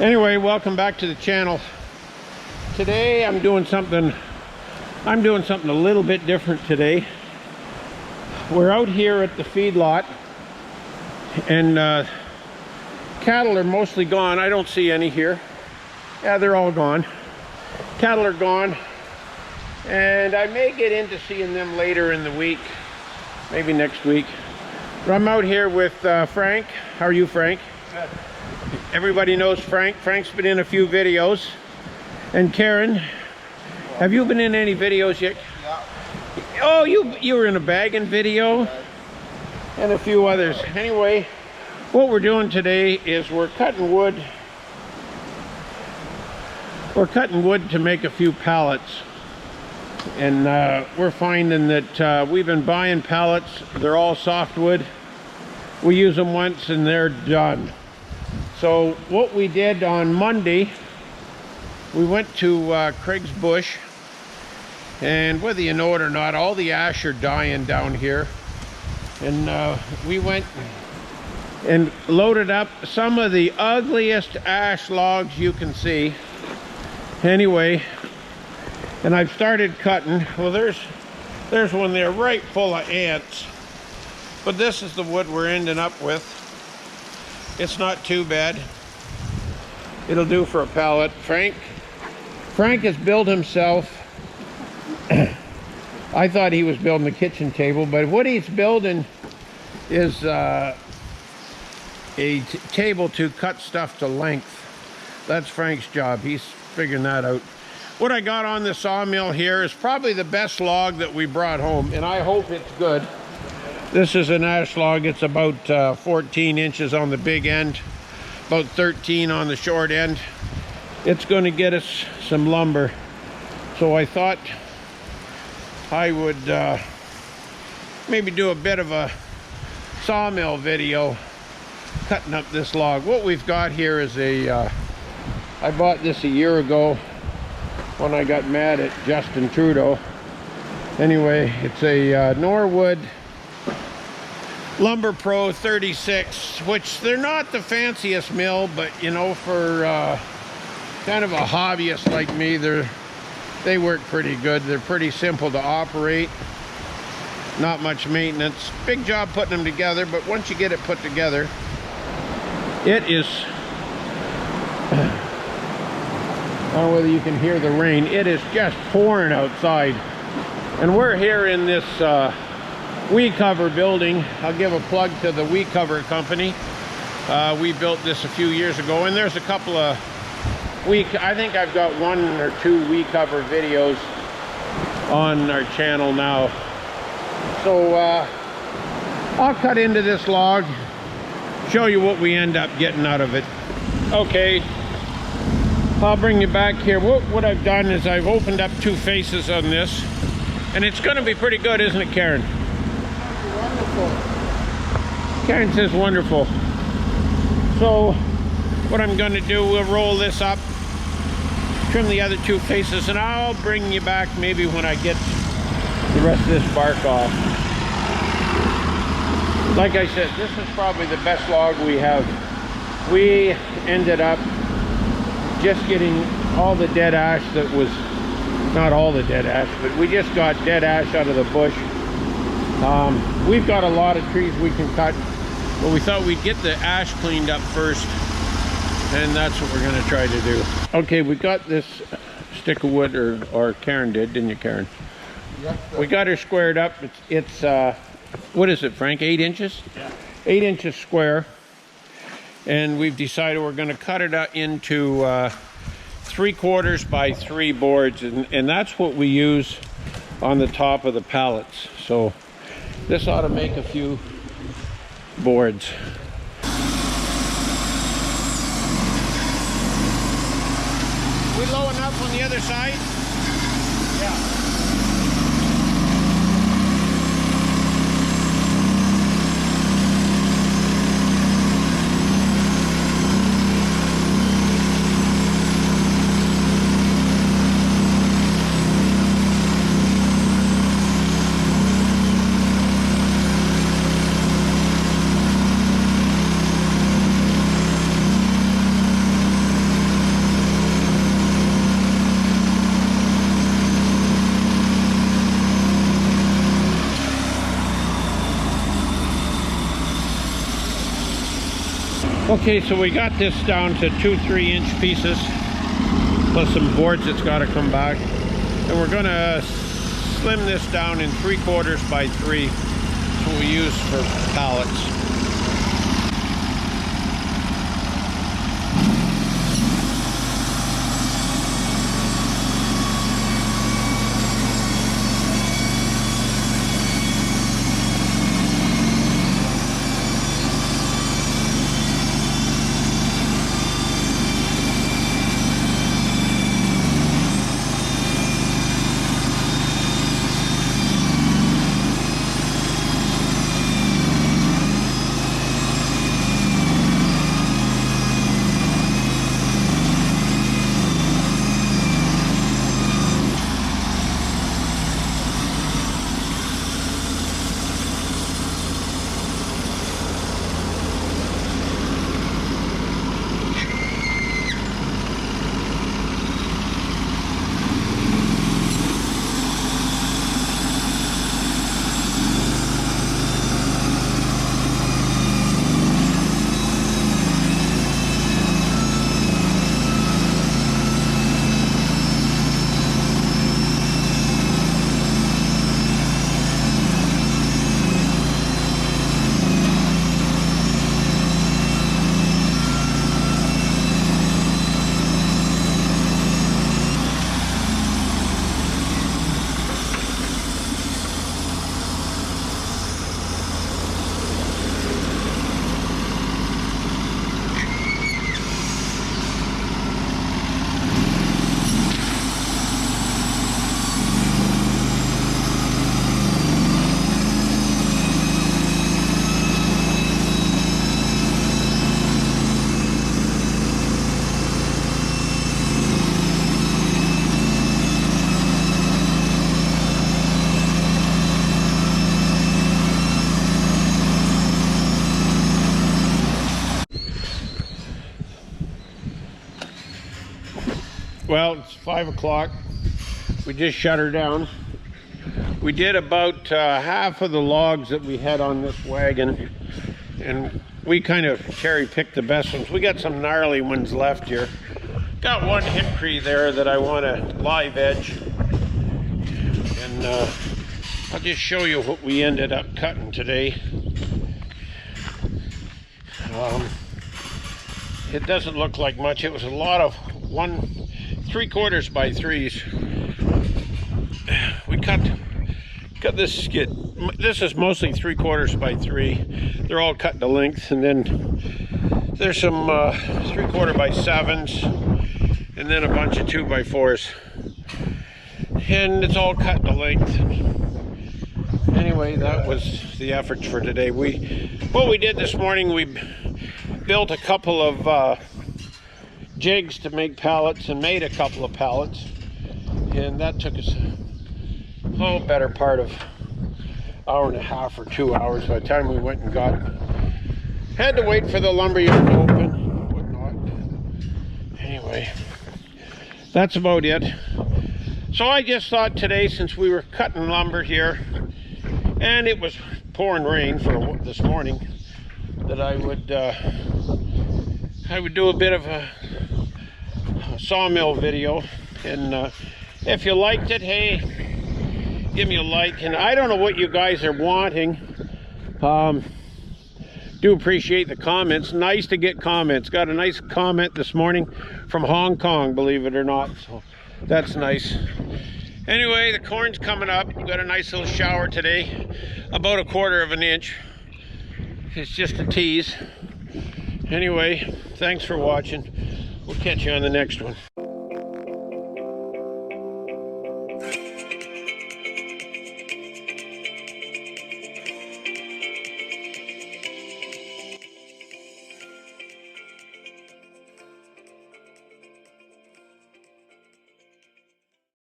Anyway, welcome back to the channel. Today I'm doing something a little bit different today. We're out here at the feedlot, and cattle are mostly gone. I don't see any here. Yeah, they're all gone. Cattle are gone, and I may get into seeing them later in the week, maybe next week. But I'm out here with Frank. How are you, Frank? Good. Everybody knows Frank. Frank's been in a few videos. And Karen, have you been in any videos yet? Yeah. Oh, you were in a bagging video and a few others. Anyway, what we're doing today is we're cutting wood. We're cutting wood to make a few pallets. And we're finding that we've been buying pallets. They're all softwood. We use them once and they're done. So what we did on Monday, we went to Craig's Bush, and whether you know it or not, all the ash are dying down here. And we went and loaded up some of the ugliest ash logs you can see. Anyway, and I've started cutting. Well, there's one there right full of ants. But this is the wood we're ending up with. It's not too bad. It'll do for a pallet. Frank has built himself. I thought he was building the kitchen table, but what he's building is a table to cut stuff to length. That's Frank's job. He's figuring that out. What I got on the sawmill here is probably the best log that we brought home, and I hope it's good. This is an ash log. It's about 14 inches on the big end, about 13 on the short end. It's going to get us some lumber. So I thought I would maybe do a bit of a sawmill video cutting up this log. What we've got here is I bought this a year ago when I got mad at Justin Trudeau. Anyway, it's a Norwood Lumber Pro 36, which they're not the fanciest mill, but you know, for kind of a hobbyist like me, they work pretty good. They're pretty simple to operate, not much maintenance. Big job putting them together, but once you get it put together, it is I don't know whether you can hear the rain. It is just pouring outside, and we're here in this weed cover building. I'll give a plug to the weed cover company. We built this a few years ago, and there's a couple of I think I've got 1 or 2 weed cover videos on our channel now. So I'll cut into this log, show you what we end up getting out of it. Okay, I'll bring you back here. What I've done is I've opened up 2 faces on this, and it's going to be pretty good, isn't it, Karen? Wonderful. Karen says wonderful. So what I'm going to do, we'll roll this up, trim the other 2 faces, and I'll bring you back maybe when I get the rest of this bark off. Like I said, this is probably the best log we have. We ended up just getting all the dead ash that was, not all the dead ash, but we just got dead ash out of the bush. We've got a lot of trees we can cut, but we thought we'd get the ash cleaned up first, and that's what we're going to try to do. Okay, we got this stick of wood, or Karen did, didn't you, Karen? Yes, sir. We got her squared up. It's what is it, Frank? 8 inches? Yeah. 8 inches square. And we've decided we're going to cut it into 3/4 by 3 boards, and that's what we use on the top of the pallets. So this ought to make a few boards. We low enough on the other side? Yeah. Okay, so we got this down to 2 3-inch pieces, plus some boards that's got to come back. And we're going to slim this down in 3/4 by 3. That's what we use for pallets. Well, it's 5 o'clock. We just shut her down. We did about half of the logs that we had on this wagon, and we kind of cherry-picked the best ones. We got some gnarly ones left here. Got one hickory there that I want to live edge, and I'll just show you what we ended up cutting today. It doesn't look like much. It was a lot of 3/4 by 3s. We cut this skid. This is mostly 3/4 by 3. They're all cut to length, and then there's some 3/4 by 7s, and then a bunch of 2 by 4s, and it's all cut to length. Anyway, that was the efforts for today. What we did this morning, we built a couple of jigs to make pallets and made a couple of pallets, and that took us a better part of hour and a half or 2 hours by the time we went and got. Had to wait for the lumberyard to open, whatnot. Anyway, that's about it. So I just thought today, since we were cutting lumber here and it was pouring rain for this morning, that I would do a bit of a sawmill video. And if you liked it, hey, give me a like. And I don't know what you guys are wanting. Do appreciate the comments. Nice to get comments. Got a nice comment this morning from Hong Kong, believe it or not, so that's nice. Anyway, the corn's coming up. We got a nice little shower today, about 1/4 of an inch. It's just a tease. Anyway, thanks for watching. We'll catch you on the next one.